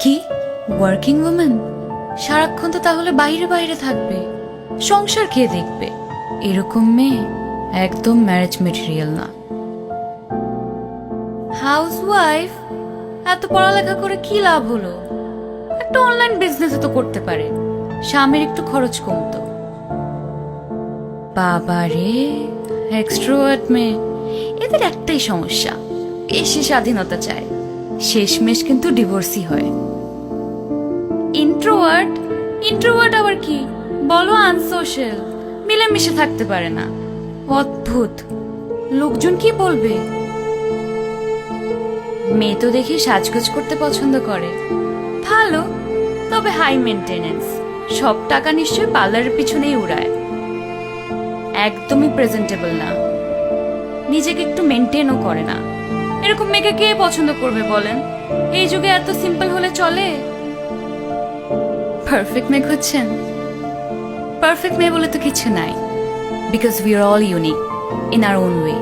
কি working woman? সারাক্ষণ তো তাহলে বাইরে বাইরে থাকবে, সংসার কে দেখবে? এরকম মেয়ে একদম ম্যারেজ মেটেরিয়াল না। হাউসওয়াইফ এত পড়ালেখা করে কি লাভ হলো? একটা অনলাইন বিজনেস তো করতে পারে, স্বামীর একটু খরচ কমতো। বাবারে, এক্সট্রোভার্ট মেয়ে, এদের একটাই সমস্যা, বেশি স্বাধীনতা চায়, শেষমেশ কিন্তু ডিভোর্সই হয়। ইন্ট্রোভার্ট? ইন্ট্রোভার্ট আবার কি? বলো আনসোশ্যাল, মিলেমিশে থাকতে পারে না। অদ্ভুত, লোকজন কি বলবে? মেয়ে তো দেখি সাজগোজ করতে পছন্দ করে, ভালো, তবে হাই মেনটেনেন্স। সব টাকা নিশ্চয়ই পার্লারের পিছনেই উড়ায়। একদমই প্রেজেন্টেবল না, নিজেকে একটু মেনটেনও করে না। এরকম মেয়েকে কে পছন্দ করবে বলেন? এই যুগে এত সিম্পল হলে চলে? পারফেক্ট মেয়ে খুঁজছেন? পারফেক্ট মেয়ে বলে তো কিছু নাই, because we are all unique in our own way.